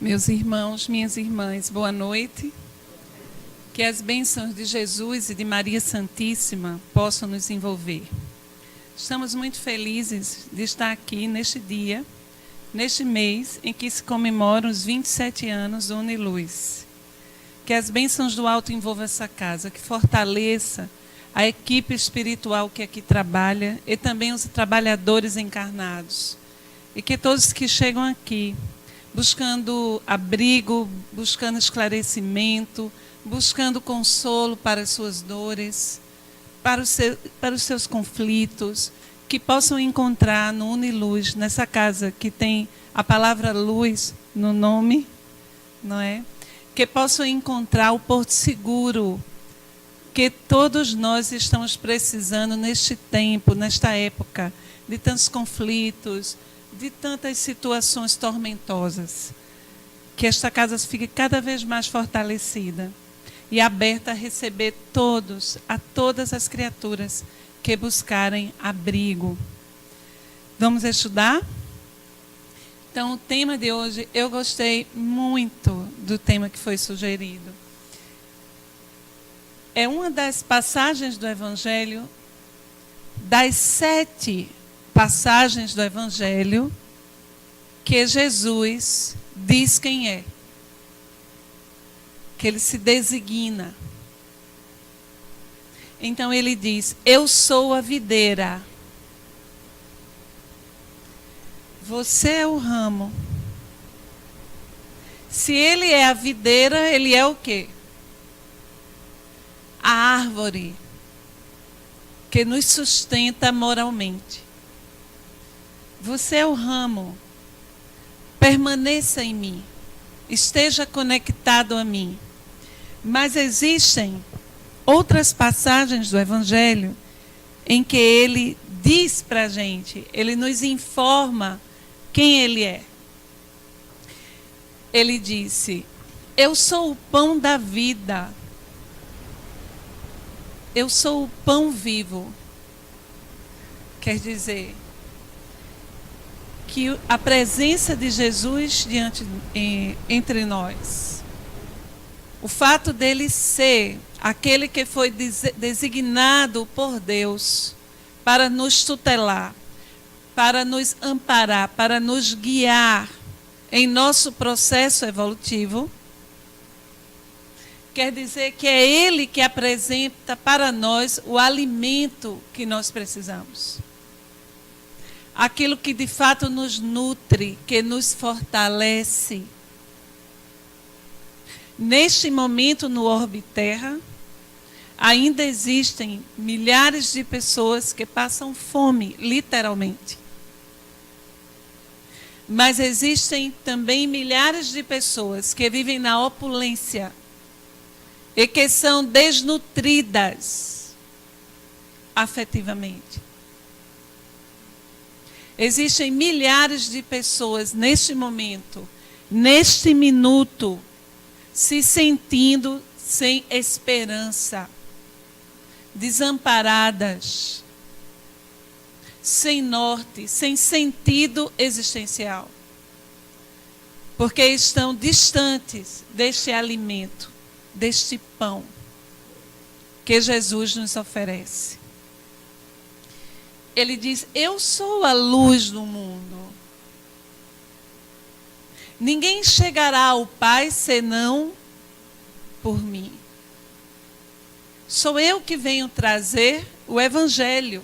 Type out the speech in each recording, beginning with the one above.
Meus irmãos, minhas irmãs, boa noite. Que as bênçãos de Jesus e de Maria Santíssima possam nos envolver. Estamos muito felizes de estar aqui neste dia, neste mês em que se comemoram os 27 anos do Uniluz. Que as bênçãos do alto envolvam essa casa, que fortaleça a equipe espiritual que aqui trabalha e também os trabalhadores encarnados. E que todos que chegam aqui buscando abrigo, buscando esclarecimento, buscando consolo para as suas dores, para os seus conflitos, que possam encontrar no Uniluz, nessa casa que tem a palavra luz no nome, não é? Que possam encontrar o porto seguro que todos nós estamos precisando neste tempo, nesta época, de tantos conflitos, de tantas situações tormentosas. Que esta casa fique cada vez mais fortalecida e aberta a receber a todas as criaturas que buscarem abrigo. Vamos estudar? Então, o tema de hoje, eu gostei muito do tema que foi sugerido. É uma das passagens do Evangelho, das 7 passagens do Evangelho, que Jesus diz quem é. Que ele se designa. Então ele diz: eu sou a videira. Você é o ramo. Se ele é a videira, ele é o quê? A árvore que nos sustenta moralmente. Você é o ramo. Permaneça em mim. Esteja conectado a mim. Mas existem outras passagens do Evangelho em que ele diz para a gente, ele nos informa quem ele é. Ele disse: eu sou o pão da vida. Eu sou o pão vivo. Quer dizer que a presença de Jesus entre nós, o fato dele ser aquele que foi designado por Deus para nos tutelar, para nos amparar, para nos guiar em nosso processo evolutivo, quer dizer que é ele que apresenta para nós o alimento que nós precisamos. Aquilo que de fato nos nutre, que nos fortalece. Neste momento no orbe Terra, ainda existem milhares de pessoas que passam fome, literalmente. Mas existem também milhares de pessoas que vivem na opulência e que são desnutridas afetivamente. Existem milhares de pessoas neste momento, neste minuto, se sentindo sem esperança, desamparadas, sem norte, sem sentido existencial, porque estão distantes deste alimento, deste pão que Jesus nos oferece. Ele diz: eu sou a luz do mundo. Ninguém chegará ao Pai senão por mim. Sou eu que venho trazer o Evangelho.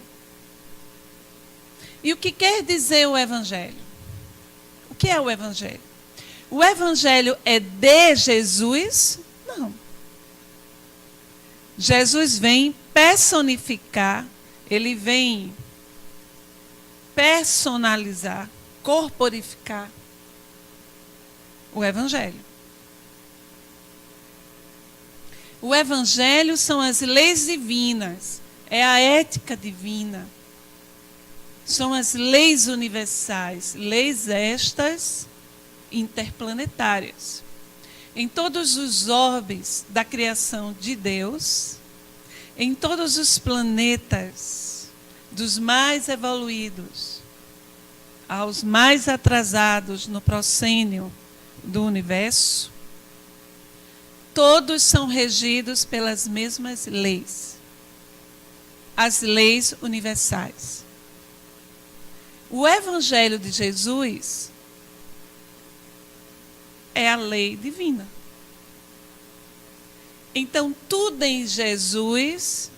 E o que quer dizer o Evangelho? O que é o Evangelho? O Evangelho é de Jesus? Não. Jesus vem personificar, ele vem personalizar, corporificar o Evangelho. O Evangelho são as leis divinas, é a ética divina. São as leis universais, leis estas interplanetárias. Em todos os orbes da criação de Deus, em todos os planetas, dos mais evoluídos aos mais atrasados no proscênio, do universo, todos são regidos pelas mesmas leis, as leis universais. O Evangelho de Jesus é a lei divina. Então, tudo em Jesus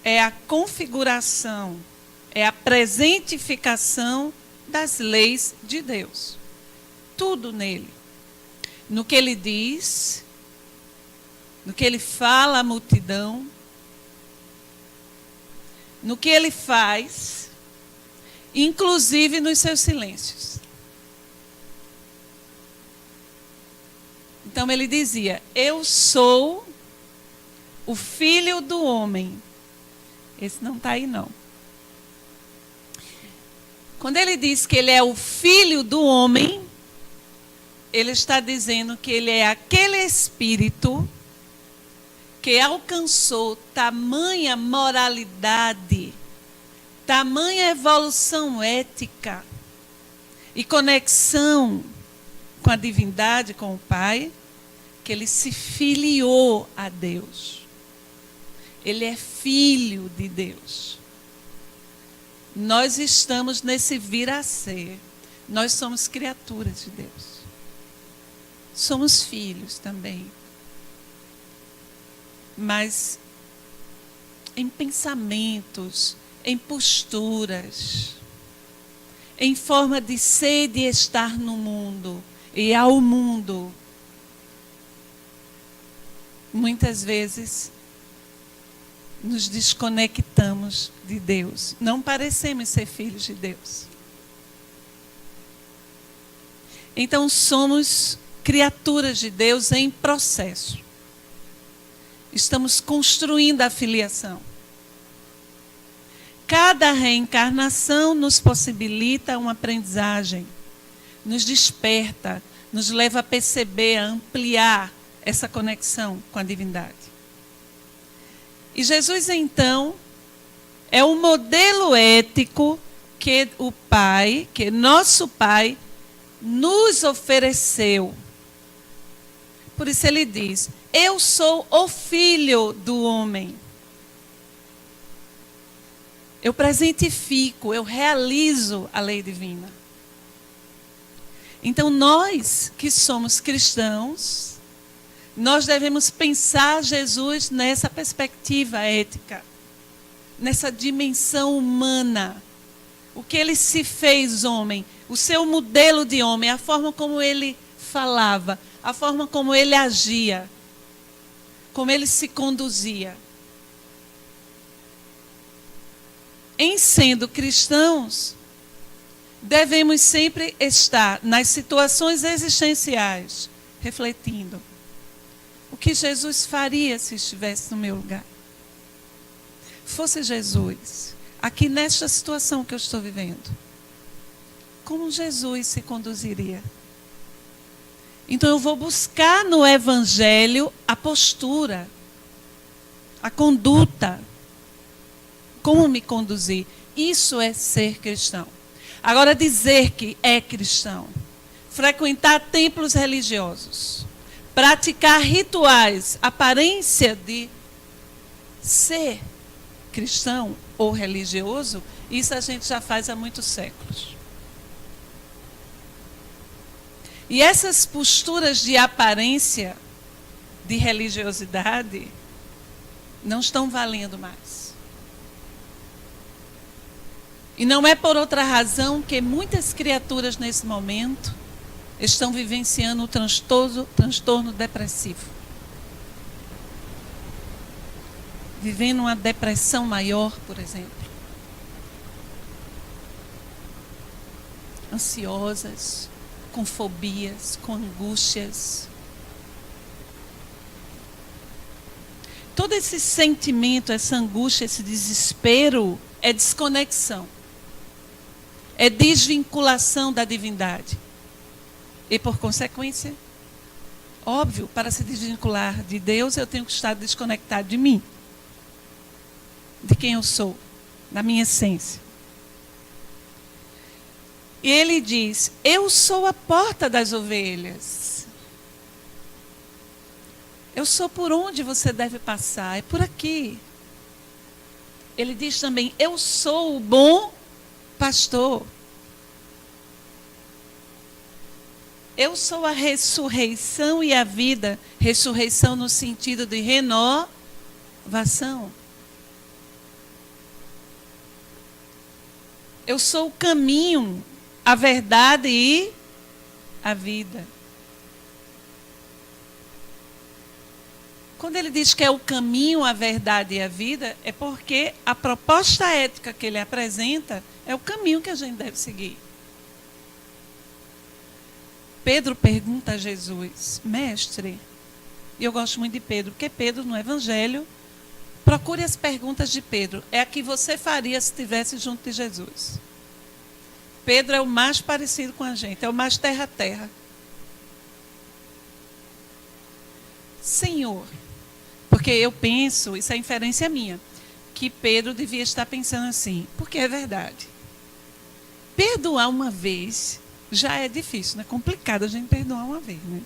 é a configuração, é a presentificação das leis de Deus. Tudo nele. No que ele diz, no que ele fala à multidão, no que ele faz, inclusive nos seus silêncios. Então ele dizia: eu sou o filho do homem. Esse não está aí, não. Quando ele diz que ele é o filho do homem, ele está dizendo que ele é aquele espírito que alcançou tamanha moralidade, tamanha evolução ética e conexão com a divindade, com o Pai, que ele se filiou a Deus. Ele é filho de Deus. Nós estamos nesse vir a ser. Nós somos criaturas de Deus. Somos filhos também. Mas em pensamentos, em posturas, em forma de ser e de estar no mundo e ao mundo, muitas vezes nos desconectamos de Deus. Não parecemos ser filhos de Deus. Então somos criaturas de Deus em processo. Estamos construindo a filiação. Cada reencarnação nos possibilita uma aprendizagem, nos desperta, nos leva a perceber, a ampliar essa conexão com a divindade. E Jesus, então, é o modelo ético que o Pai, que nosso Pai, nos ofereceu. Por isso ele diz: eu sou o filho do homem. Eu presentifico, eu realizo a lei divina. Então nós que somos cristãos, nós devemos pensar Jesus nessa perspectiva ética, nessa dimensão humana. O que ele se fez homem, o seu modelo de homem, a forma como ele falava, a forma como ele agia, como ele se conduzia. Em sendo cristãos, devemos sempre estar nas situações existenciais, refletindo: o que Jesus faria se estivesse no meu lugar? Fosse Jesus, aqui nesta situação que eu estou vivendo, como Jesus se conduziria? Então eu vou buscar no Evangelho a postura, a conduta, como me conduzir. Isso é ser cristão. Agora, dizer que é cristão, frequentar templos religiosos, praticar rituais, aparência de ser cristão ou religioso, isso a gente já faz há muitos séculos. E essas posturas de aparência de religiosidade não estão valendo mais. E não é por outra razão que muitas criaturas nesse momento estão vivenciando o transtorno depressivo. Vivendo uma depressão maior, por exemplo. Ansiosas, com fobias, com angústias. Todo esse sentimento, essa angústia, esse desespero é desconexão. É desvinculação da divindade. E, por consequência, óbvio, para se desvincular de Deus, eu tenho que estar desconectado de mim. De quem eu sou, da minha essência. E ele diz: eu sou a porta das ovelhas. Eu sou por onde você deve passar, é por aqui. Ele diz também: eu sou o bom pastor. Eu sou a ressurreição e a vida. Ressurreição no sentido de renovação. Eu sou o caminho, a verdade e a vida. Quando ele diz que é o caminho, a verdade e a vida, é porque a proposta ética que ele apresenta é o caminho que a gente deve seguir. Pedro pergunta a Jesus: mestre, e eu gosto muito de Pedro, porque Pedro no Evangelho, procure as perguntas de Pedro, é a que você faria se estivesse junto de Jesus. Pedro é o mais parecido com a gente, é o mais terra-terra. Senhor, porque eu penso, isso é inferência minha, que Pedro devia estar pensando assim, porque é verdade. Perdoar uma vez já é difícil, né? É complicado a gente perdoar uma vez, né?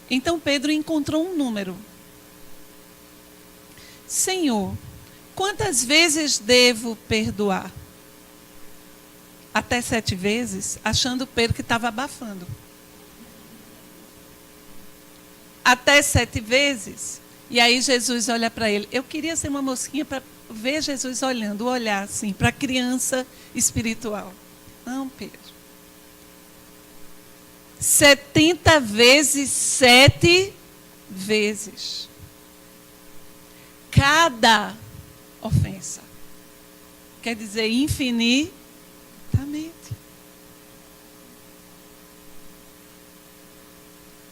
Então Pedro encontrou um número. Senhor, quantas vezes devo perdoar? Até 7 vezes, achando Pedro que estava abafando. Até 7 vezes. E aí Jesus olha para ele. Eu queria ser uma mosquinha para ver Jesus olhando, olhar assim, para a criança espiritual. Não, Pedro. 70 vezes 7 vezes. Cada ofensa. Quer dizer, infinitamente.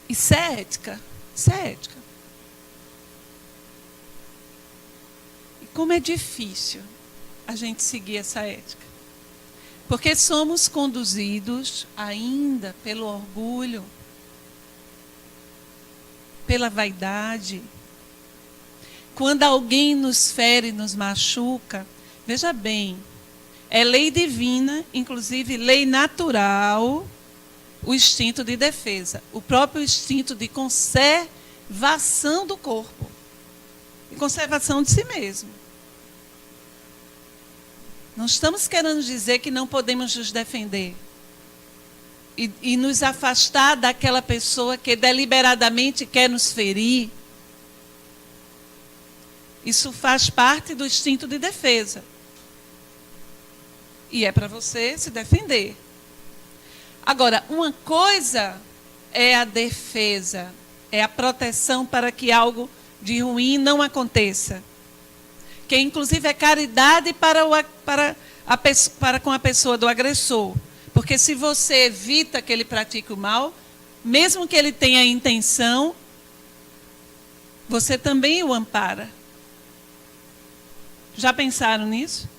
Isso é ética. Isso é ética. E como é difícil a gente seguir essa ética. Porque somos conduzidos ainda pelo orgulho, pela vaidade. Quando alguém nos fere, nos machuca, veja bem, é lei divina, inclusive lei natural, o instinto de defesa, o próprio instinto de conservação do corpo, e conservação de si mesmo. Não estamos querendo dizer que não podemos nos defender e nos afastar daquela pessoa que deliberadamente quer nos ferir. Isso faz parte do instinto de defesa. E é para você se defender. Agora, uma coisa é a defesa, é a proteção para que algo de ruim não aconteça. Que inclusive é caridade para com a pessoa do agressor. Porque se você evita que ele pratique o mal, mesmo que ele tenha a intenção, você também o ampara. Já pensaram nisso?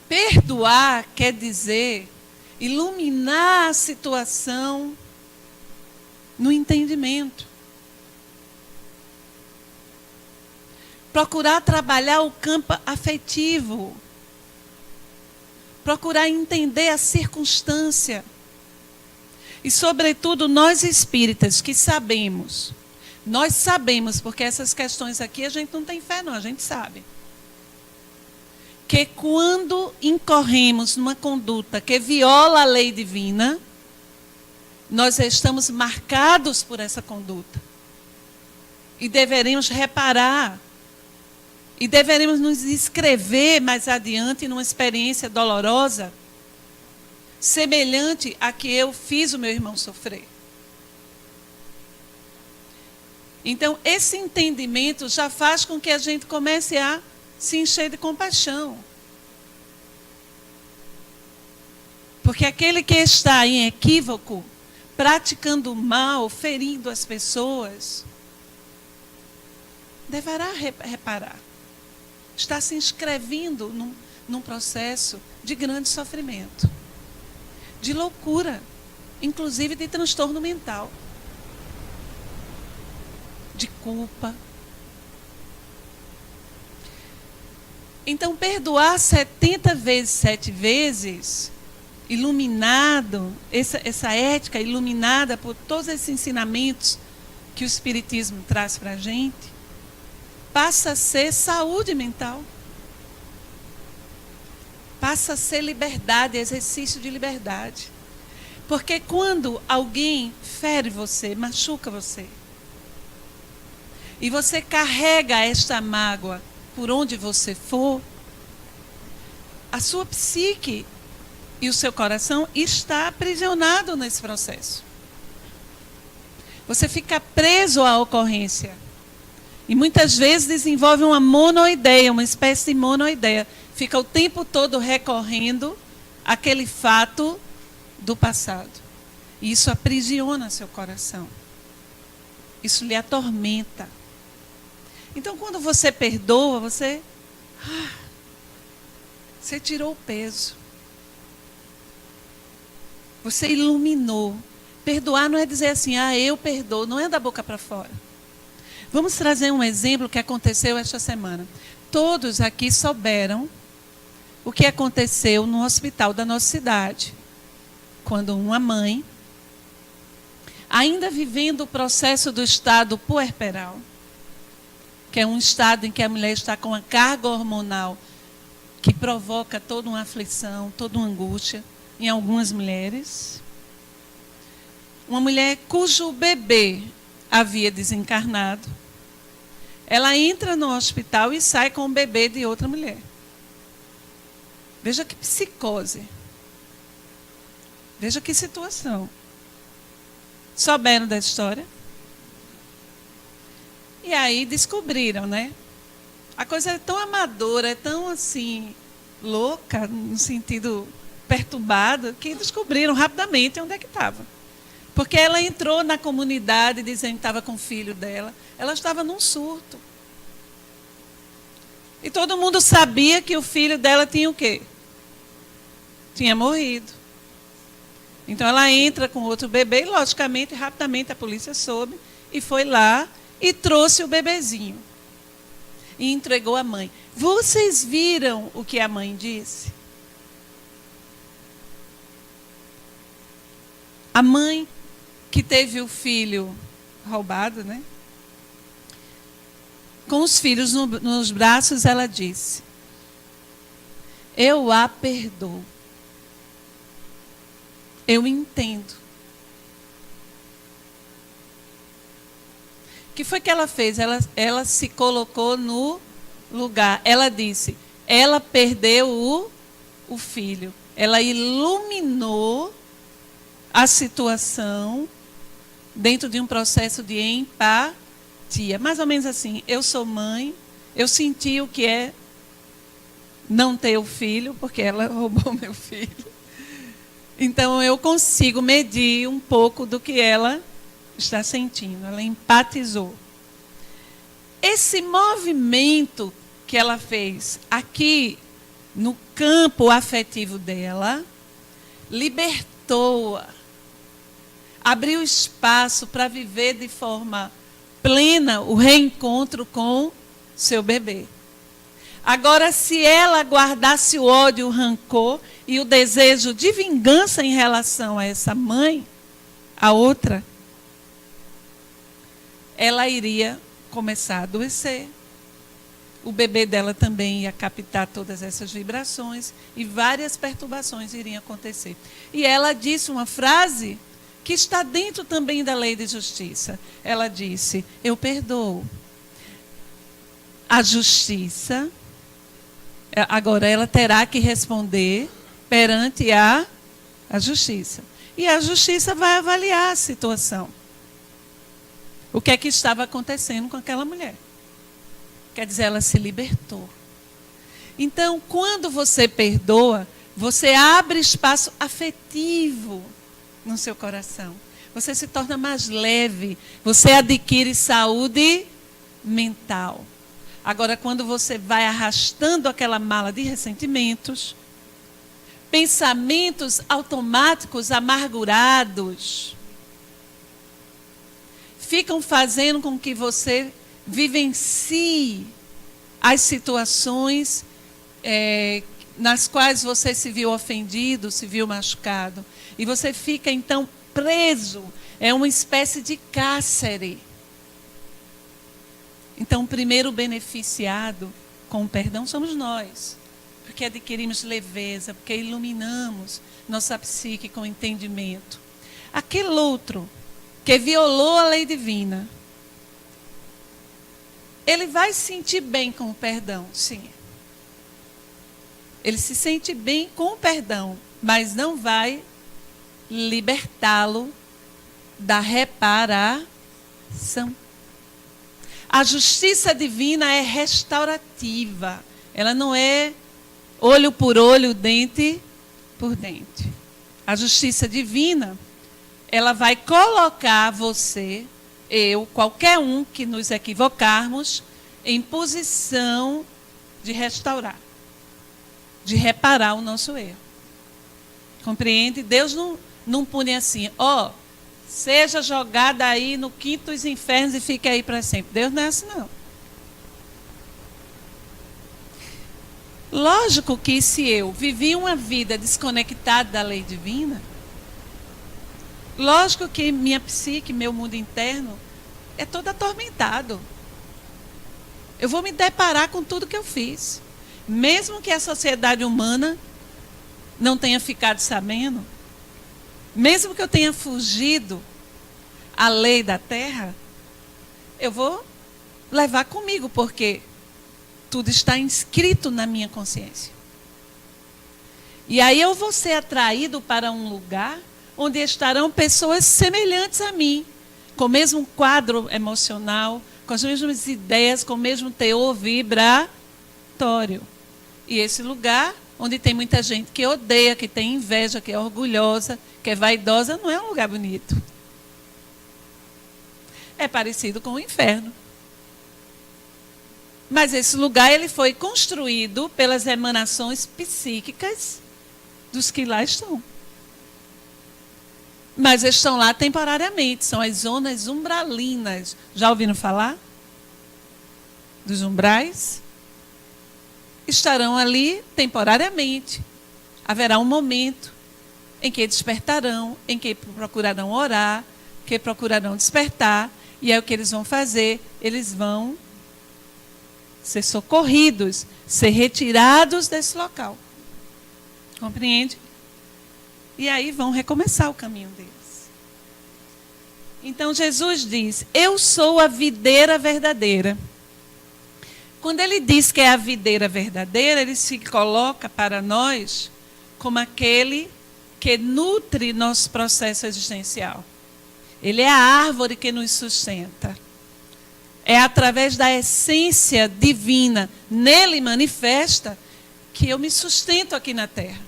Perdoar quer dizer iluminar a situação no entendimento. Procurar trabalhar o campo afetivo. Procurar entender a circunstância. E, sobretudo, nós espíritas que sabemos. Nós sabemos, porque essas questões aqui a gente não tem fé, não, a gente sabe. Que quando incorremos numa conduta que viola a lei divina, nós estamos marcados por essa conduta. E deveremos reparar. E deveremos nos inscrever mais adiante numa experiência dolorosa, semelhante a que eu fiz o meu irmão sofrer. Então, esse entendimento já faz com que a gente comece a se encher de compaixão. Porque aquele que está em equívoco, praticando o mal, ferindo as pessoas, deverá reparar. Está se inscrevendo num processo de grande sofrimento, de loucura, inclusive de transtorno mental, de culpa. Então, perdoar 70 vezes, 7 vezes, iluminado, essa ética iluminada por todos esses ensinamentos que o Espiritismo traz para a gente, passa a ser saúde mental. Passa a ser liberdade, exercício de liberdade. Porque quando alguém fere você, machuca você, e você carrega esta mágoa por onde você for, a sua psique e o seu coração está aprisionado nesse processo. Você fica preso à ocorrência. E muitas vezes desenvolve uma monoideia, uma espécie de monoideia. Fica o tempo todo recorrendo àquele fato do passado. E isso aprisiona seu coração. Isso lhe atormenta. Então, quando você perdoa, você tirou o peso. Você iluminou. Perdoar não é dizer assim, eu perdoo. Não é da boca para fora. Vamos trazer um exemplo que aconteceu esta semana. Todos aqui souberam o que aconteceu no hospital da nossa cidade. Quando uma mãe, ainda vivendo o processo do estado puerperal, que é um estado em que a mulher está com a carga hormonal que provoca toda uma aflição, toda uma angústia em algumas mulheres. Uma mulher cujo bebê havia desencarnado, ela entra no hospital e sai com o bebê de outra mulher. Veja que psicose. Veja que situação. Souberam da história? E aí descobriram, né? A coisa é tão amadora, é tão assim, louca, no sentido perturbado, que descobriram rapidamente onde é que estava. Porque ela entrou na comunidade dizendo que estava com o filho dela. Ela estava num surto. E todo mundo sabia que o filho dela tinha o quê? Tinha morrido. Então ela entra com outro bebê e, logicamente, rapidamente a polícia soube e foi lá e trouxe o bebezinho. E entregou à mãe. Vocês viram o que a mãe disse? A mãe que teve o filho roubado, né? Com os filhos nos braços, ela disse: eu a perdoo. Eu entendo. O que foi que ela fez? Ela se colocou no lugar. Ela disse, ela perdeu o filho. Ela iluminou a situação dentro de um processo de empatia. Mais ou menos assim, eu sou mãe, eu senti o que é não ter o filho, porque ela roubou meu filho. Então, eu consigo medir um pouco do que ela está sentindo. Ela empatizou. Esse movimento que ela fez aqui no campo afetivo dela, libertou-a. Abriu espaço para viver de forma plena o reencontro com seu bebê. Agora, se ela guardasse o ódio, o rancor e o desejo de vingança em relação a essa mãe, a outra, ela iria começar a adoecer. O bebê dela também ia captar todas essas vibrações e várias perturbações iriam acontecer. E ela disse uma frase que está dentro também da lei de justiça. Ela disse, eu perdoo. A justiça, agora ela terá que responder perante a justiça. E a justiça vai avaliar a situação. O que é que estava acontecendo com aquela mulher? Quer dizer, ela se libertou. Então, quando você perdoa, você abre espaço afetivo no seu coração. Você se torna mais leve. Você adquire saúde mental. Agora, quando você vai arrastando aquela mala de ressentimentos, pensamentos automáticos amargurados, ficam fazendo com que você vivencie as situações nas quais você se viu ofendido, se viu machucado. E você fica, então, preso. É uma espécie de cárcere. Então, o primeiro beneficiado com o perdão somos nós. Porque adquirimos leveza, porque iluminamos nossa psique com entendimento. Aquele outro que violou a lei divina, ele vai se sentir bem com o perdão, sim. Ele se sente bem com o perdão, mas não vai libertá-lo da reparação. A justiça divina é restaurativa. Ela não é olho por olho, dente por dente. A justiça divina, ela vai colocar você, eu, qualquer um que nos equivocarmos, em posição de restaurar, de reparar o nosso erro. Compreende? Deus não pune assim, seja jogada aí no quinto dos infernos e fique aí para sempre. Deus não é assim, não. Lógico que se eu vivi uma vida desconectada da lei divina, lógico que minha psique, meu mundo interno, é todo atormentado. Eu vou me deparar com tudo que eu fiz. Mesmo que a sociedade humana não tenha ficado sabendo, mesmo que eu tenha fugido à lei da terra, eu vou levar comigo, porque tudo está inscrito na minha consciência. E aí eu vou ser atraído para um lugar onde estarão pessoas semelhantes a mim, com o mesmo quadro emocional, com as mesmas ideias, com o mesmo teor vibratório. E esse lugar, onde tem muita gente que odeia, que tem inveja, que é orgulhosa, que é vaidosa, não é um lugar bonito. É parecido com o inferno. Mas esse lugar ele foi construído pelas emanações psíquicas dos que lá estão. Mas estão lá temporariamente, são as zonas umbralinas. Já ouviram falar dos umbrais? Estarão ali temporariamente. Haverá um momento em que despertarão, em que procurarão orar, que procurarão despertar, e é o que eles vão fazer, eles vão ser socorridos, ser retirados desse local. Compreende? E aí vão recomeçar o caminho deles. Então Jesus diz, eu sou a videira verdadeira. Quando ele diz que é a videira verdadeira, ele se coloca para nós como aquele que nutre nosso processo existencial. Ele é a árvore que nos sustenta. É através da essência divina, nele manifesta, que eu me sustento aqui na terra.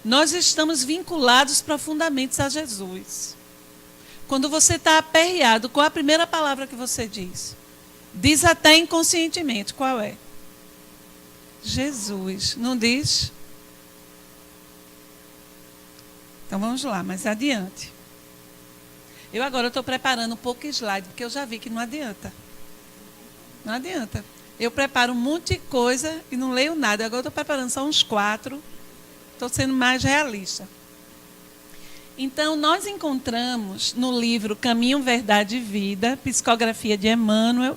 Nós estamos vinculados profundamente a Jesus. Quando você está aperreado, qual a primeira palavra que você diz? Diz até inconscientemente, qual é? Jesus, não diz? Então vamos lá, mais adiante. Eu agora estou preparando um pouco slide, porque eu já vi que não adianta. Não adianta. Eu preparo um monte de coisa e não leio nada. Agora estou preparando só uns 4. Estou sendo mais realista. Então, nós encontramos no livro Caminho, Verdade e Vida, psicografia de Emmanuel,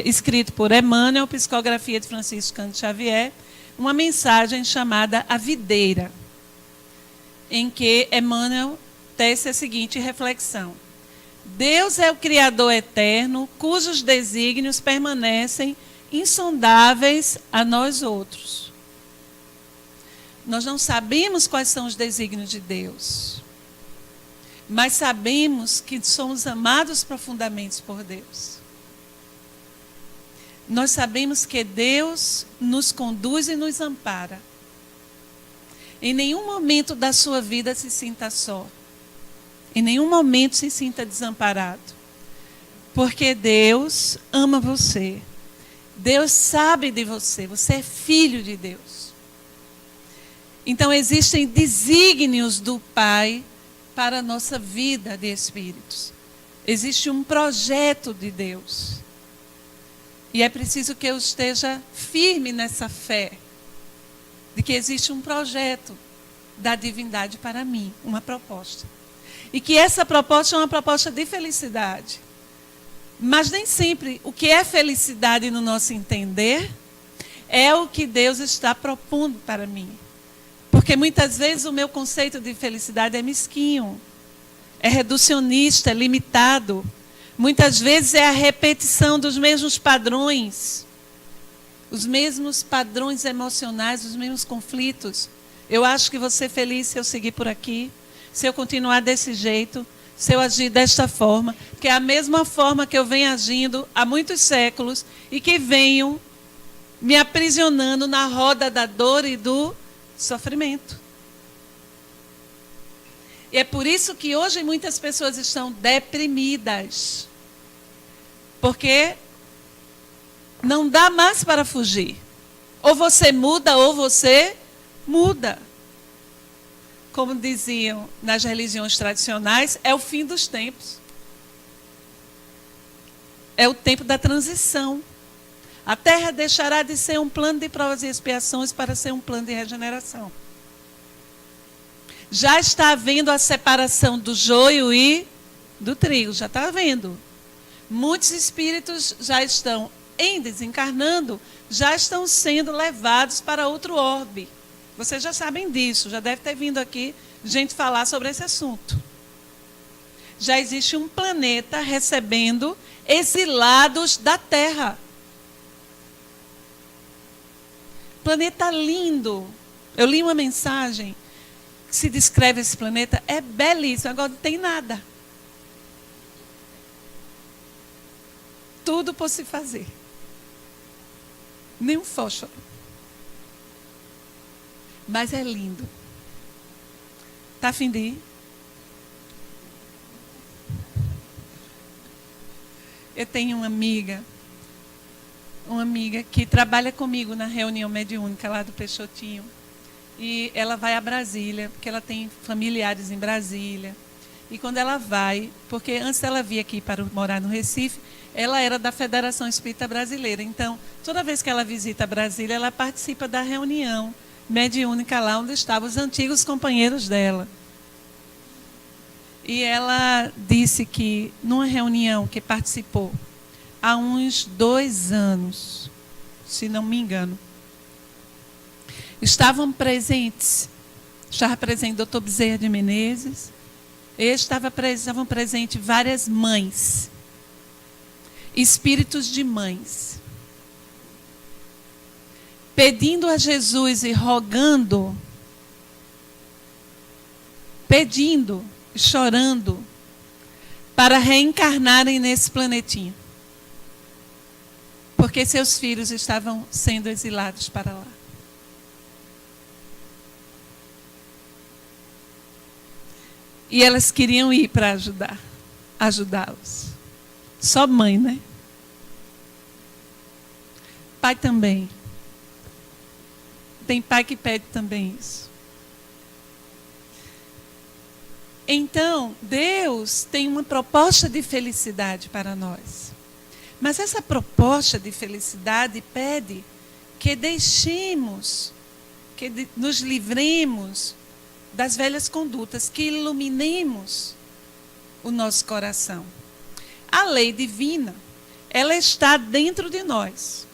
escrito por Emmanuel, psicografia de Francisco Cândido Xavier, uma mensagem chamada A Videira, em que Emmanuel tece a seguinte reflexão. Deus é o Criador eterno, cujos desígnios permanecem insondáveis a nós outros. Nós não sabemos quais são os desígnios de Deus, mas sabemos que somos amados profundamente por Deus. Nós sabemos que Deus nos conduz e nos ampara. Em nenhum momento da sua vida se sinta só. Em nenhum momento se sinta desamparado. Porque Deus ama você. Deus sabe de você. Você é filho de Deus. Então existem desígnios do Pai para a nossa vida de espíritos. Existe um projeto de Deus. E é preciso que eu esteja firme nessa fé de que existe um projeto da divindade para mim, uma proposta. E que essa proposta é uma proposta de felicidade. Mas nem sempre o que é felicidade no nosso entender é o que Deus está propondo para mim. Porque muitas vezes o meu conceito de felicidade é mesquinho, é reducionista, é limitado. Muitas vezes é a repetição dos mesmos padrões, os mesmos padrões emocionais, os mesmos conflitos. Eu acho que vou ser feliz se eu seguir por aqui, se eu continuar desse jeito, se eu agir desta forma, que é a mesma forma que eu venho agindo há muitos séculos e que venho me aprisionando na roda da dor e do sofrimento. E é por isso que hoje muitas pessoas estão deprimidas. Porque não dá mais para fugir. Ou você muda, ou você muda. Como diziam nas religiões tradicionais, é o fim dos tempos. É o tempo da transição. A terra deixará de ser um plano de provas e expiações para ser um plano de regeneração. Já está havendo a separação do joio e do trigo, já está havendo. Muitos espíritos já estão desencarnando, já estão sendo levados para outro orbe. Vocês já sabem disso, já deve ter vindo aqui gente falar sobre esse assunto. Já existe um planeta recebendo exilados da Terra. Planeta lindo. Eu li uma mensagem que se descreve esse planeta, é belíssimo, agora não tem nada. Tudo por se fazer. Nem um fósforo. Mas é lindo. Está a fim de ir? Eu tenho uma amiga que trabalha comigo na reunião mediúnica lá do Peixotinho. E ela vai a Brasília, porque ela tem familiares em Brasília. E quando ela vai, porque antes dela vir aqui para morar no Recife, ela era da Federação Espírita Brasileira. Então, toda vez que ela visita Brasília, ela participa da reunião mediúnica lá onde estavam os antigos companheiros dela. E ela disse que, numa reunião que participou, há uns 2 anos, se não me engano, estava presente o doutor Bezerra de Menezes, estavam presentes várias mães, espíritos de mães, pedindo a Jesus e rogando, pedindo, chorando, para reencarnarem nesse planetinha. Porque seus filhos estavam sendo exilados para lá. E elas queriam ir para ajudá-los. Só mãe, né? Pai também. Tem pai que pede também isso. Então, Deus tem uma proposta de felicidade para nós. Mas essa proposta de felicidade pede que deixemos, que nos livremos das velhas condutas, que iluminemos o nosso coração. A lei divina, ela está dentro de nós.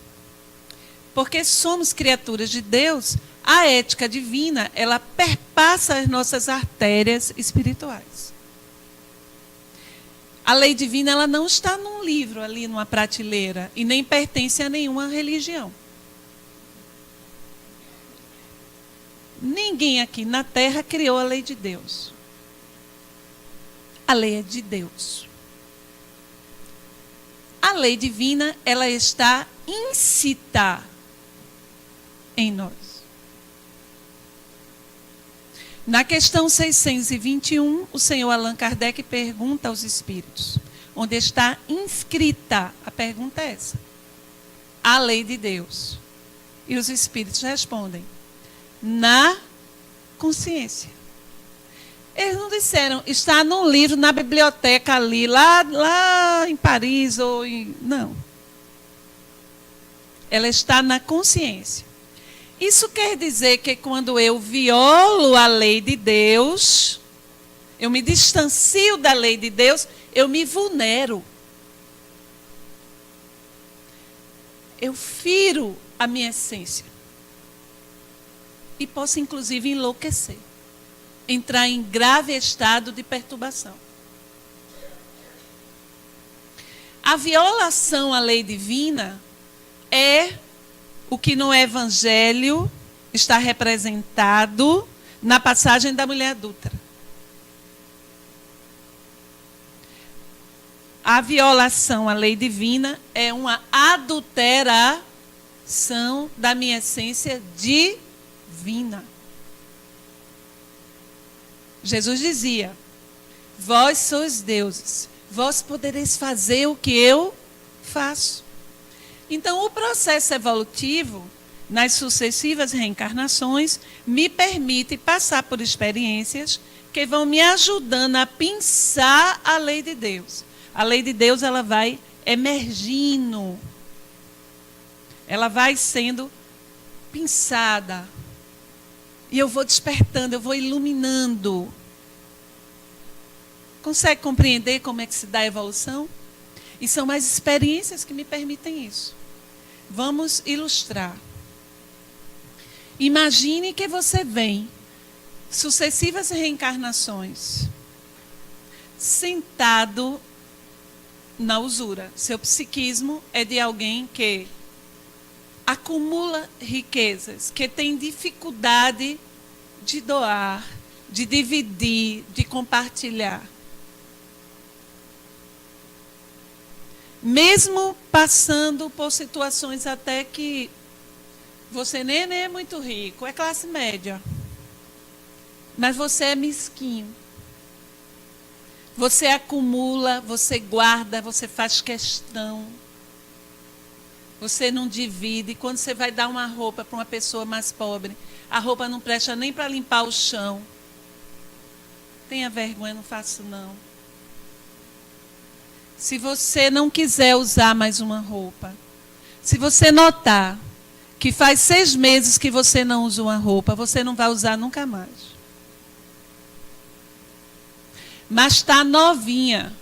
Porque somos criaturas de Deus, a ética divina, ela perpassa as nossas artérias espirituais. A lei divina, ela não está num livro ali, numa prateleira, e nem pertence a nenhuma religião. Ninguém aqui na Terra criou a lei de Deus. A lei é de Deus. A lei divina, ela está incita em nós. Na questão 621, o senhor Allan Kardec pergunta aos espíritos, onde está inscrita, a pergunta é essa, a lei de Deus. E os espíritos respondem, na consciência. Eles não disseram, está num livro, na biblioteca ali, lá em Paris, ou em... Não. ela está na consciência. Isso quer dizer que quando eu violo a lei de Deus, eu me distancio da lei de Deus, eu me vulnero. Eu firo a minha essência. E posso, inclusive, enlouquecer. Entrar em grave estado de perturbação. A violação à lei divina é o que no Evangelho está representado na passagem da mulher adúltera. A violação à lei divina é uma adulteração da minha essência divina. Jesus dizia: vós sois deuses, vós podereis fazer o que eu faço. Então, o processo evolutivo, nas sucessivas reencarnações, me permite passar por experiências que vão me ajudando a pensar a lei de Deus. A lei de Deus, ela vai emergindo. Ela vai sendo pensada. E eu vou despertando, eu vou iluminando. Consegue compreender como é que se dá a evolução? E são as experiências que me permitem isso. Vamos ilustrar. Imagine que você vem, sucessivas reencarnações, sentado na usura. Seu psiquismo é de alguém que acumula riquezas, que tem dificuldade de doar, de dividir, de compartilhar. Mesmo passando por situações até que você nem é muito rico, é classe média, mas você é mesquinho. Você acumula, você guarda, você faz questão. Você não divide. Quando você vai dar uma roupa para uma pessoa mais pobre, a roupa não presta nem para limpar o chão. Tenha vergonha, não faço não. Se você não quiser usar mais uma roupa, se você notar que faz 6 meses que você não usa uma roupa, você não vai usar nunca mais. Mas está novinha.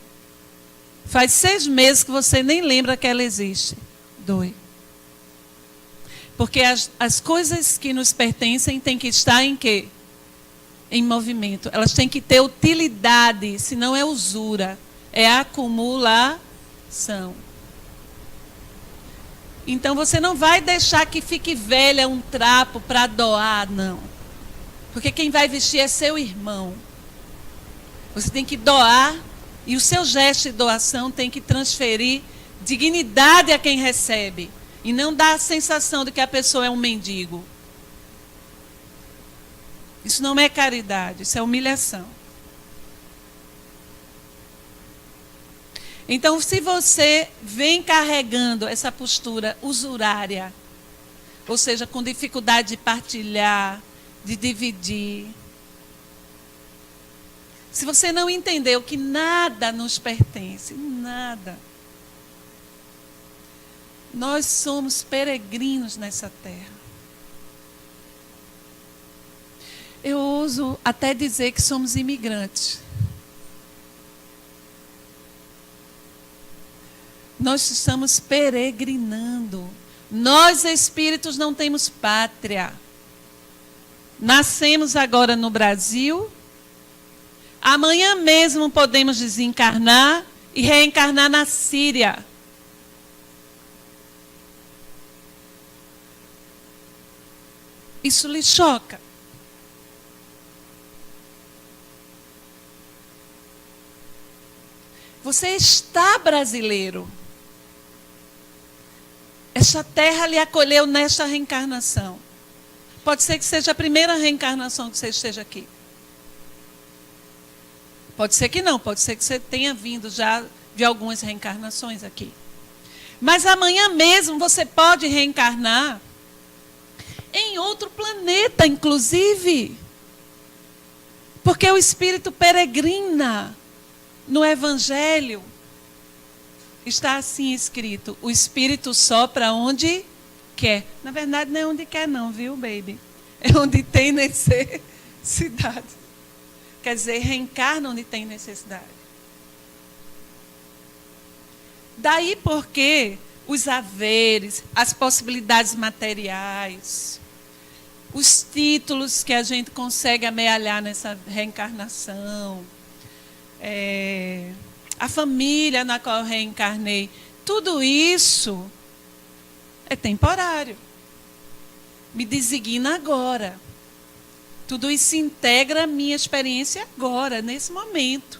Faz 6 meses que você nem lembra que ela existe. Doe. Porque as coisas que nos pertencem têm que estar em quê? Em movimento. Elas têm que ter utilidade, senão é usura. É acumulação. Então você não vai deixar que fique velha um trapo para doar, não. Porque quem vai vestir é seu irmão. Você tem que doar, e o seu gesto de doação tem que transferir dignidade a quem recebe. E não dar a sensação de que a pessoa é um mendigo. Isso não é caridade, isso é humilhação. Então, se você vem carregando essa postura usurária, ou seja, com dificuldade de partilhar, de dividir, se você não entendeu que nada nos pertence, nada. Nós somos peregrinos nessa terra. Eu ouso até dizer que somos imigrantes. Nós estamos peregrinando. Nós, espíritos, não temos pátria. Nascemos agora no Brasil. Amanhã mesmo podemos desencarnar e reencarnar na Síria. Isso lhe choca? Você está brasileiro. Esta terra lhe acolheu nesta reencarnação. Pode ser que seja a primeira reencarnação que você esteja aqui. Pode ser que não, pode ser que você tenha vindo já de algumas reencarnações aqui. Mas amanhã mesmo você pode reencarnar em outro planeta, inclusive. Porque o espírito peregrina no Evangelho. Está assim escrito: o espírito sopra onde quer. Na verdade, não é onde quer não, viu, baby? É onde tem necessidade. Quer dizer, reencarna onde tem necessidade. Daí porque os haveres, as possibilidades materiais, os títulos que a gente consegue amealhar nessa reencarnação, a família na qual eu reencarnei, tudo isso é temporário. Me designa agora. Tudo isso integra a minha experiência agora, nesse momento.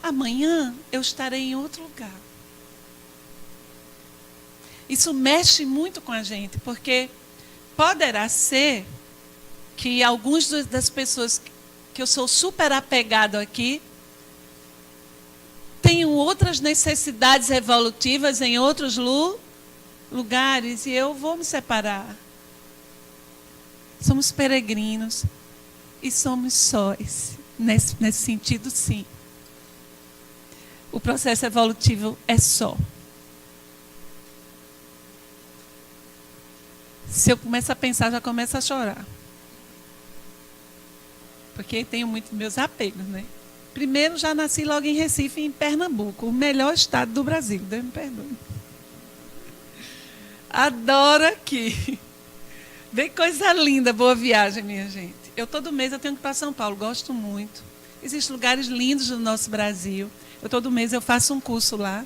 Amanhã eu estarei em outro lugar. Isso mexe muito com a gente, porque poderá ser que algumas das pessoas que eu sou super apegado aqui tenham outras necessidades evolutivas em outros lugares e eu vou me separar. Somos peregrinos e somos sóis. Nesse sentido, sim. O processo evolutivo é só. Se eu começo a pensar, já começo a chorar. Porque tenho muito meus apegos, né? Primeiro, já nasci logo em Recife, em Pernambuco, o melhor estado do Brasil. Deus me perdoe. Adoro aqui. Vê coisa linda, boa viagem, minha gente. Todo mês eu tenho que ir para São Paulo, gosto muito. Existem lugares lindos no nosso Brasil. Todo mês eu faço um curso lá.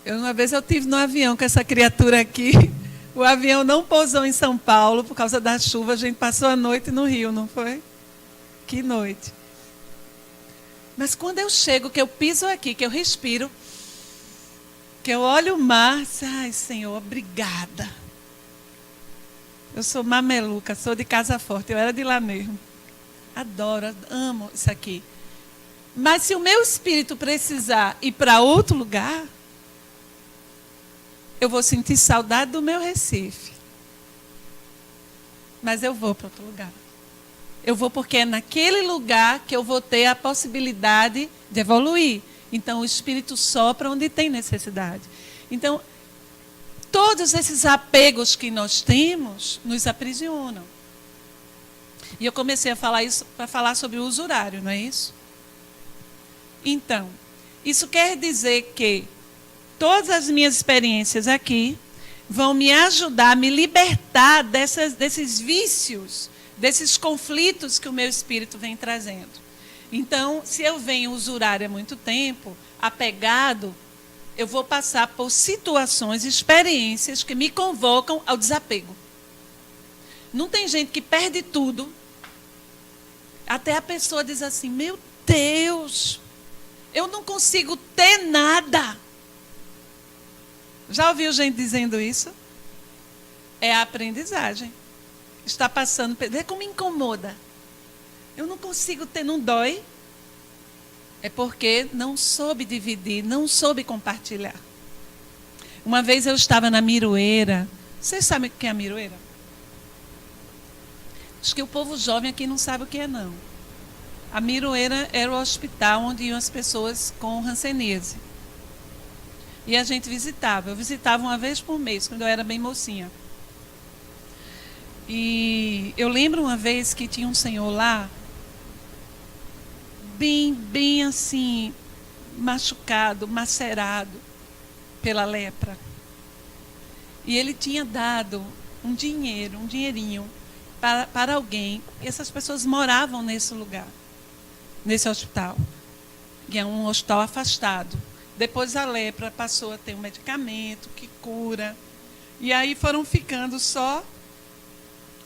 Uma vez eu estive no avião com essa criatura aqui. O avião não pousou em São Paulo por causa da chuva. A gente passou a noite no Rio, não foi? Que noite. Mas quando eu chego, que eu piso aqui, que eu respiro, que eu olho o mar, ai, Senhor, obrigada. Eu sou mameluca, sou de Casa Forte, eu era de lá mesmo. Adoro, amo isso aqui. Mas se o meu espírito precisar ir para outro lugar, eu vou sentir saudade do meu Recife. Mas eu vou para outro lugar. Eu vou porque é naquele lugar que eu vou ter a possibilidade de evoluir. Então, o espírito sopra onde tem necessidade. Então, todos esses apegos que nós temos nos aprisionam. E eu comecei a falar isso para falar sobre o usurário, não é isso? Então, isso quer dizer que todas as minhas experiências aqui vão me ajudar a me libertar desses vícios, desses conflitos que o meu espírito vem trazendo. Então, se eu venho usurário há muito tempo, apegado, eu vou passar por situações, experiências que me convocam ao desapego. Não tem gente que perde tudo. Até a pessoa diz assim, meu Deus, eu não consigo ter nada. Já ouviu gente dizendo isso? É a aprendizagem. Está passando, vê como incomoda. Eu não consigo ter, não dói. É porque não soube dividir, não soube compartilhar. Uma vez eu estava na Miroeira. Vocês sabem o que é a Miroeira? Acho que o povo jovem aqui não sabe o que é, não. A Miroeira era o hospital onde iam as pessoas com hanseníase. E a gente visitava. Eu visitava uma vez por mês, quando eu era bem mocinha. E eu lembro uma vez que tinha um senhor lá, bem assim, machucado, macerado pela lepra. E ele tinha dado um dinheirinho para alguém. E essas pessoas moravam nesse lugar, nesse hospital. E é um hospital afastado. Depois a lepra passou a ter um medicamento que cura. E aí foram ficando só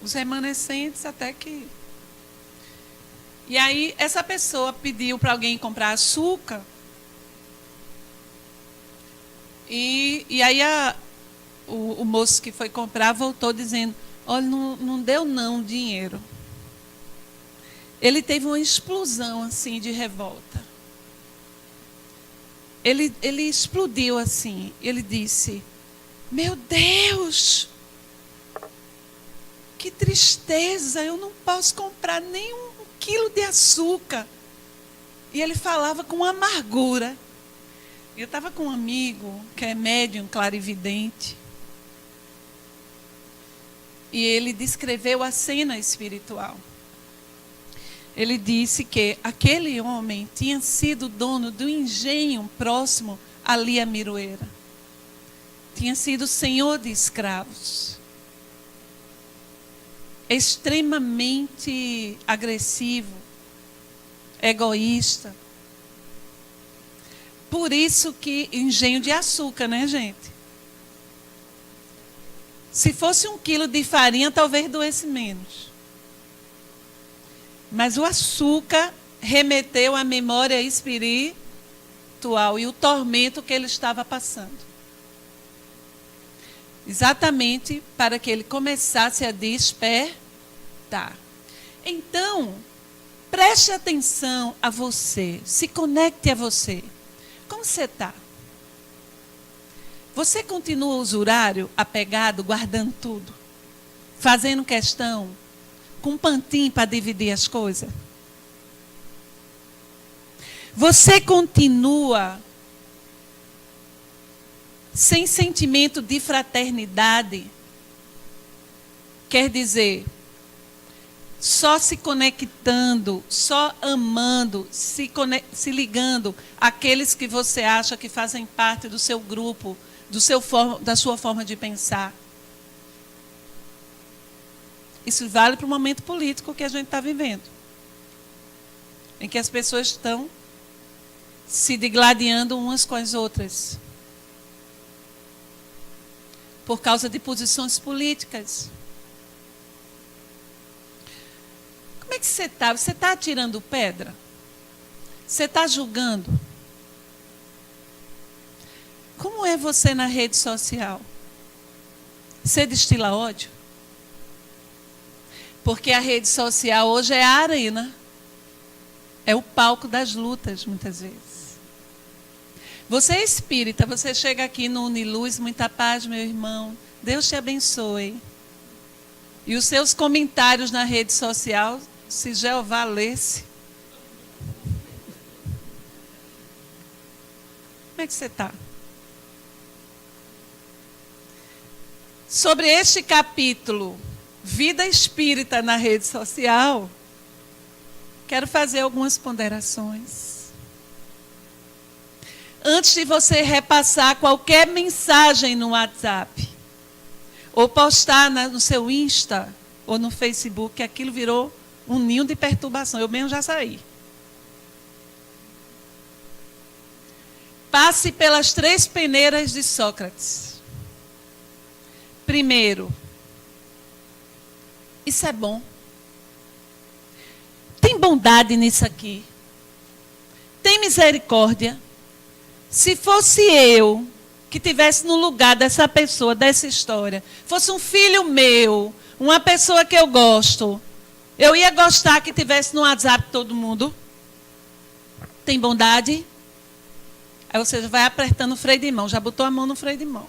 os remanescentes até que... E aí essa pessoa pediu para alguém comprar açúcar. E aí o moço que foi comprar voltou dizendo, olha, não deu não dinheiro. Ele teve uma explosão assim de revolta. Ele explodiu assim. Ele disse, meu Deus, que tristeza, eu não posso comprar nem um quilo de açúcar. E ele falava com amargura. Eu estava com um amigo que é médium, clarividente. E ele descreveu a cena espiritual. Ele disse que aquele homem tinha sido dono do engenho próximo ali a Miroeira. Tinha sido senhor de escravos. Extremamente agressivo, egoísta. Por isso que engenho de açúcar, né, gente? Se fosse 1 quilo de farinha, talvez doesse menos. Mas o açúcar remeteu à memória espiritual e o tormento que ele estava passando. Exatamente para que ele começasse a despertar. Então, preste atenção a você, se conecte a você. Como você está? Você continua usurário, apegado, guardando tudo? Fazendo questão, com um pantinho para dividir as coisas? Você continua sem sentimento de fraternidade? Quer dizer, só se conectando, só amando, se ligando àqueles que você acha que fazem parte do seu grupo, da sua forma de pensar. Isso vale para o momento político que a gente está vivendo, em que as pessoas estão se digladiando umas com as outras por causa de posições políticas. Como é que você está? Você está atirando pedra? Você está julgando? Como é você na rede social? Você destila ódio? Porque a rede social hoje é a arena. É o palco das lutas, muitas vezes. Você é espírita, você chega aqui no Uniluz, muita paz, meu irmão. Deus te abençoe. E os seus comentários na rede social, se Jeová lesse. Como é que você está? Sobre este capítulo, vida espírita na rede social, quero fazer algumas ponderações. Antes de você repassar qualquer mensagem no WhatsApp, ou postar no seu Insta, ou no Facebook, aquilo virou um ninho de perturbação. Eu mesmo já saí. Passe pelas 3 peneiras de Sócrates. Primeiro, isso é bom. Tem bondade nisso aqui. Tem misericórdia. Se fosse eu que estivesse no lugar dessa pessoa, dessa história, fosse um filho meu, uma pessoa que eu gosto, eu ia gostar que tivesse no WhatsApp todo mundo. Tem bondade? Aí você vai apertando o freio de mão. Já botou a mão no freio de mão.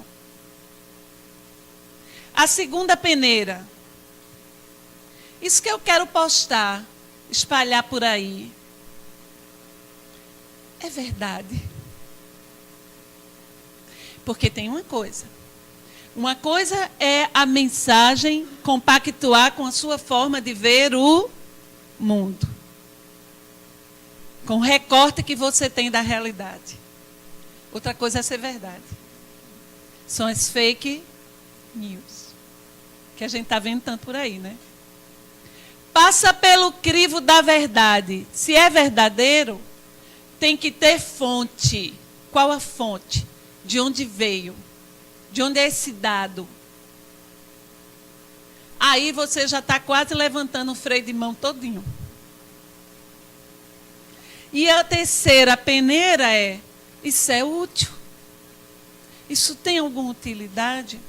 A segunda peneira. Isso que eu quero postar, espalhar por aí, é verdade. Porque tem uma coisa. Uma coisa é a mensagem compactuar com a sua forma de ver o mundo. Com o recorte que você tem da realidade. Outra coisa é ser verdade. São as fake news. Que a gente está vendo tanto por aí, né? Passa pelo crivo da verdade. Se é verdadeiro, tem que ter fonte. Qual a fonte? De onde veio? De onde é esse dado? Aí você já está quase levantando o freio de mão todinho. E a terceira peneira é: isso é útil? Isso tem alguma utilidade?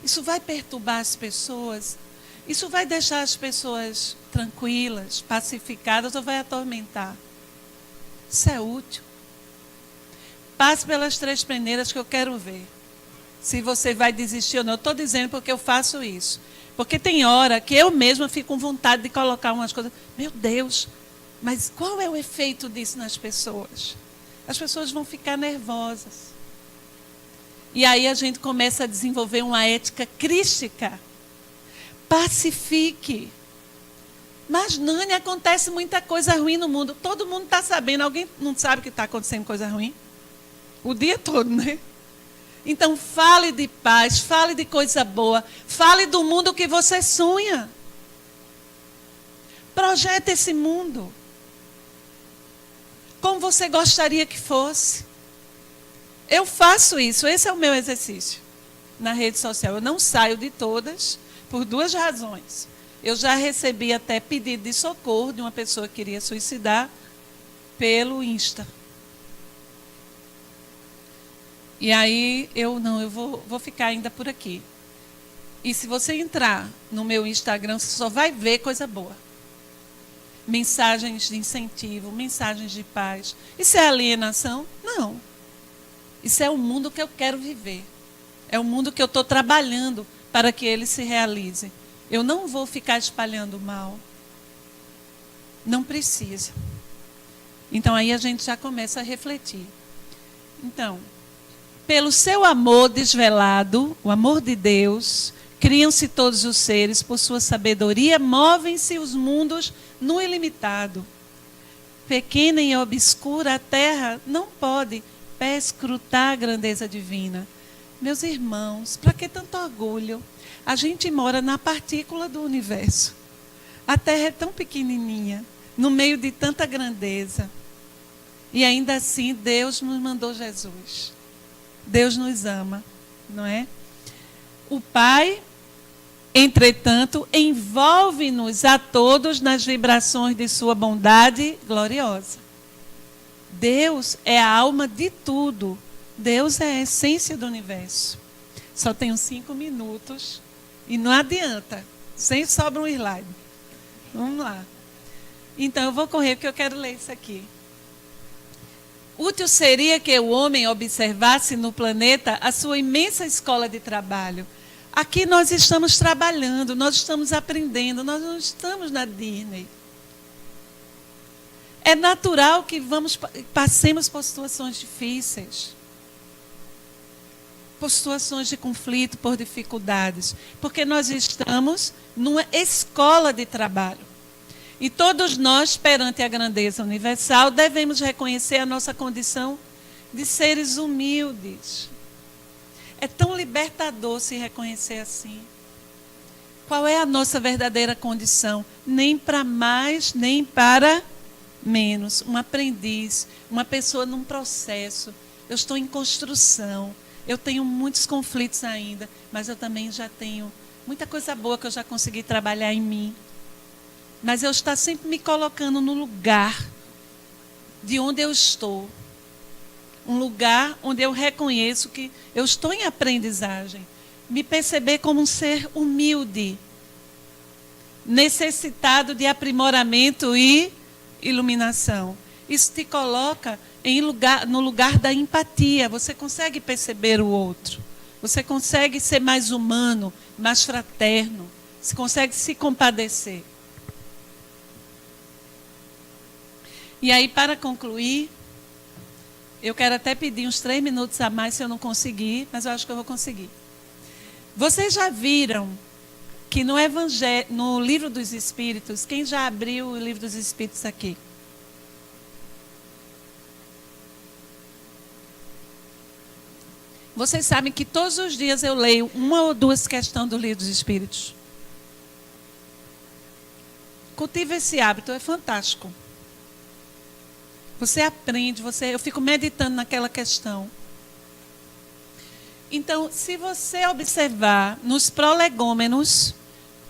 Isso vai perturbar as pessoas? Isso vai deixar as pessoas tranquilas, pacificadas, ou vai atormentar? Isso é útil? Passe pelas 3 peneiras que eu quero ver. Se você vai desistir ou não. Eu estou dizendo porque eu faço isso. Porque tem hora que eu mesma fico com vontade de colocar umas coisas. Meu Deus, mas qual é o efeito disso nas pessoas? as pessoas vão ficar nervosas. E aí a gente começa a desenvolver uma ética crística. Pacifique. Mas, Nani, acontece muita coisa ruim no mundo. Todo mundo está sabendo. Alguém não sabe que está acontecendo coisa ruim? O dia todo, né? Então, fale de paz, fale de coisa boa. Fale do mundo que você sonha. Projete esse mundo como você gostaria que fosse. Eu faço isso, esse é o meu exercício na rede social. Eu não saio de todas por duas razões. Eu já recebi até pedido de socorro de uma pessoa que queria suicidar pelo Insta. E aí eu vou ficar ainda por aqui. E se você entrar no meu Instagram, você só vai ver coisa boa. Mensagens de incentivo, mensagens de paz. Isso é alienação? Não. Isso é o mundo que eu quero viver. É o mundo que eu estou trabalhando para que ele se realize. Eu não vou ficar espalhando mal. Não precisa. Então, aí a gente já começa a refletir. Então, pelo seu amor desvelado, o amor de Deus, criam-se todos os seres, por sua sabedoria, movem-se os mundos no ilimitado. Pequena e obscura a terra não pode perscrutar a grandeza divina. Meus irmãos, para que tanto orgulho? A gente mora na partícula do universo. A Terra é tão pequenininha, no meio de tanta grandeza. E ainda assim, Deus nos mandou Jesus. Deus nos ama, não é? O Pai, entretanto, envolve-nos a todos nas vibrações de sua bondade gloriosa. Deus é a alma de tudo. Deus é a essência do universo. Só tenho 5 minutos e não adianta. Sempre sobra um slide. Vamos lá. Então, eu vou correr porque eu quero ler isso aqui. Útil seria que o homem observasse no planeta a sua imensa escola de trabalho. Aqui nós estamos trabalhando, nós estamos aprendendo, nós não estamos na Disney. É natural que passemos por situações difíceis, por situações de conflito, por dificuldades, porque nós estamos numa escola de trabalho. E todos nós, perante a grandeza universal, devemos reconhecer a nossa condição de seres humildes. É tão libertador se reconhecer assim. Qual é a nossa verdadeira condição? Nem para mais, nem para menos. Um aprendiz, uma pessoa num processo. Eu estou em construção. Eu tenho muitos conflitos ainda, mas eu também já tenho muita coisa boa que eu já consegui trabalhar em mim. Mas eu estou sempre me colocando no lugar de onde eu estou. Um lugar onde eu reconheço que eu estou em aprendizagem. Me perceber como um ser humilde, necessitado de aprimoramento e iluminação. Isso te coloca no lugar da empatia. Você consegue perceber o outro. Você consegue ser mais humano, mais fraterno. Você consegue se compadecer. E aí, para concluir, eu quero até pedir uns 3 minutos a mais se eu não conseguir, mas eu acho que eu vou conseguir. Vocês já viram que no Livro dos Espíritos, quem já abriu o Livro dos Espíritos aqui? Vocês sabem que todos os dias eu leio 1 ou 2 questões do Livro dos Espíritos. Cultiva esse hábito, é fantástico. Você aprende, eu fico meditando naquela questão. Então, se você observar nos prolegômenos,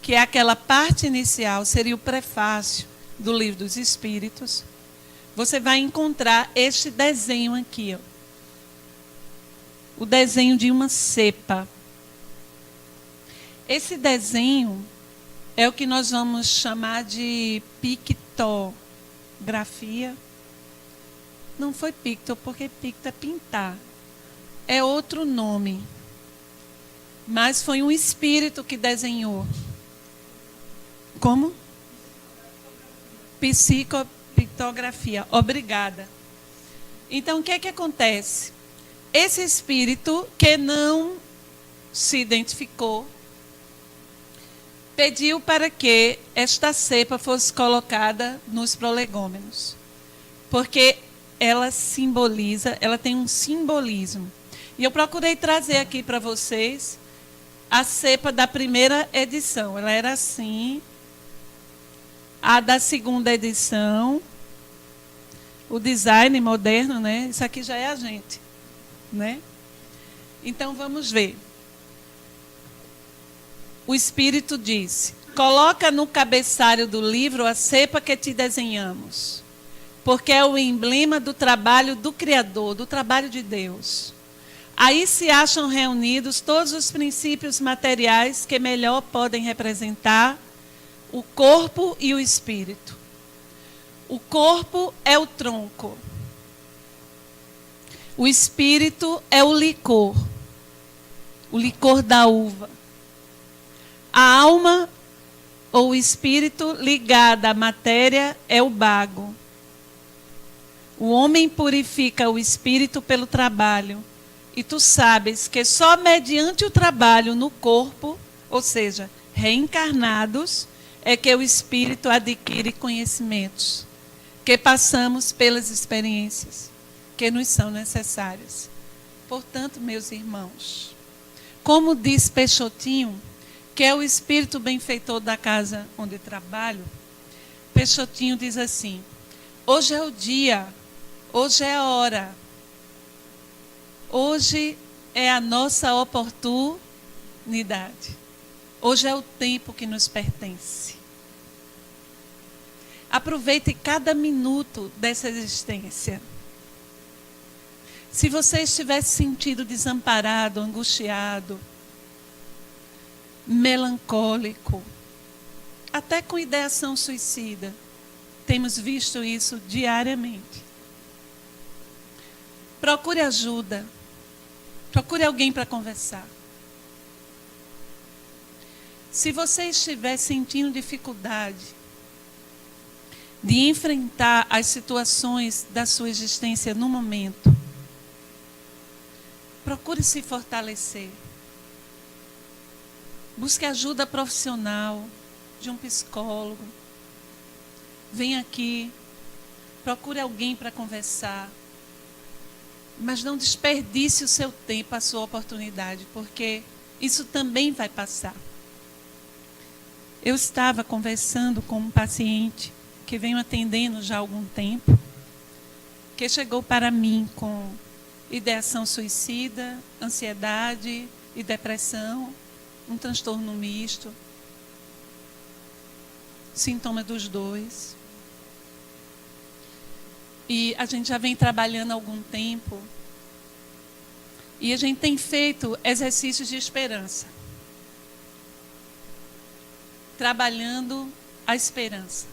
que é aquela parte inicial, seria o prefácio do Livro dos Espíritos, você vai encontrar este desenho aqui, ó. O desenho de uma cepa. Esse desenho é o que nós vamos chamar de pictografia. Não foi picto, porque picto é pintar. É outro nome. Mas foi um espírito que desenhou. Como? Psicopictografia. Obrigada. Então, o que é que acontece? Esse espírito que não se identificou pediu para que esta cepa fosse colocada nos prolegômenos, porque ela simboliza, ela tem um simbolismo. E eu procurei trazer aqui para vocês a cepa da primeira edição. Ela era assim. A da segunda edição, o design moderno, né? Isso aqui já é a gente, né? Então vamos ver. O Espírito disse: coloca no cabeçalho do livro a cepa que te desenhamos, porque é o emblema do trabalho do Criador, do trabalho de Deus. Aí se acham reunidos todos os princípios materiais que melhor podem representar o corpo e o espírito. O corpo é o tronco. O espírito é o licor da uva. A alma ou o espírito ligado à matéria é o bago. O homem purifica o espírito pelo trabalho. E tu sabes que só mediante o trabalho no corpo, ou seja, reencarnados, é que o espírito adquire conhecimentos, que passamos pelas experiências que nos são necessárias. Portanto, meus irmãos, como diz Peixotinho, que é o espírito benfeitor da casa onde trabalho, Peixotinho diz assim: hoje é o dia, hoje é a hora, hoje é a nossa oportunidade, hoje é o tempo que nos pertence. Aproveite cada minuto dessa existência. Se você estiver se sentindo desamparado, angustiado, melancólico, até com ideação suicida, temos visto isso diariamente. Procure ajuda. Procure alguém para conversar. Se você estiver sentindo dificuldade de enfrentar as situações da sua existência no momento, procure se fortalecer. Busque ajuda profissional de um psicólogo. Venha aqui, procure alguém para conversar. Mas não desperdice o seu tempo, a sua oportunidade, porque isso também vai passar. Eu estava conversando com um paciente que venho atendendo já há algum tempo, que chegou para mim com ideação suicida, ansiedade e depressão, um transtorno misto, sintoma dos dois. E a gente já vem trabalhando há algum tempo. E a gente tem feito exercícios de esperança. Trabalhando a esperança.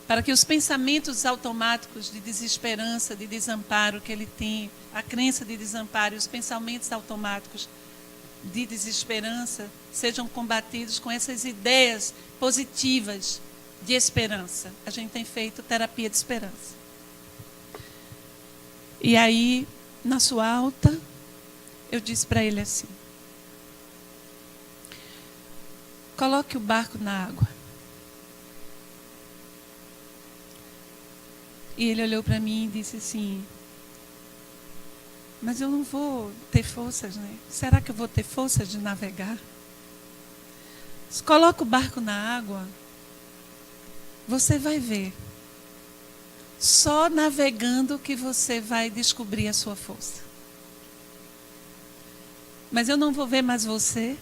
Para que os pensamentos automáticos de desesperança, de desamparo que ele tem, a crença de desamparo e os pensamentos automáticos de desesperança sejam combatidos com essas ideias positivas de esperança. A gente tem feito terapia de esperança. E aí, na sua alta, eu disse para ele assim: coloque o barco na água. E ele olhou para mim e disse assim: mas eu não vou ter forças, né? Será que eu vou ter forças de navegar? Coloca o barco na água. Você vai ver. Só navegando que você vai descobrir a sua força. Mas eu não vou ver mais você.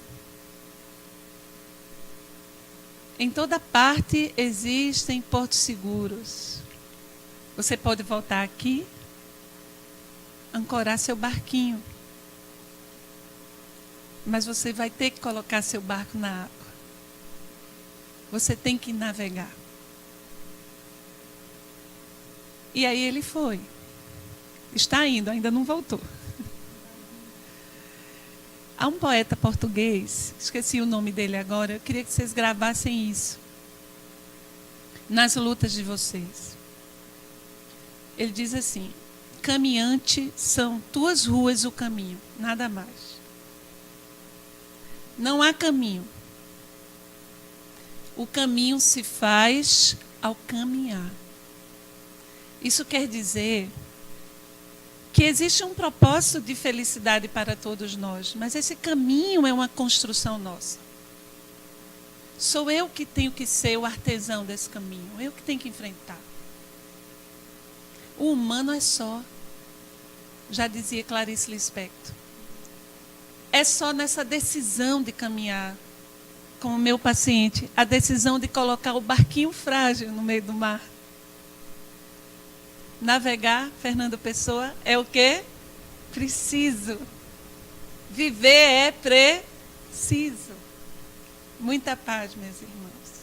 Em toda parte existem portos seguros. Você pode voltar aqui, ancorar seu barquinho. Mas você vai ter que colocar seu barco na água. Você tem que navegar. E aí ele foi. Está indo, ainda não voltou. Há um poeta português, esqueci o nome dele agora, eu queria que vocês gravassem isso nas lutas de vocês. Ele diz assim: caminhante, são tuas ruas o caminho, nada mais. Não há caminho. O caminho se faz ao caminhar. Isso quer dizer que existe um propósito de felicidade para todos nós, mas esse caminho é uma construção nossa. Sou eu que tenho que ser o artesão desse caminho, eu que tenho que enfrentar. O humano é só, já dizia Clarice Lispector. É só nessa decisão de caminhar, como o meu paciente, a decisão de colocar o barquinho frágil no meio do mar. Navegar, Fernando Pessoa, é o quê? Preciso. Viver é preciso. Muita paz, meus irmãos.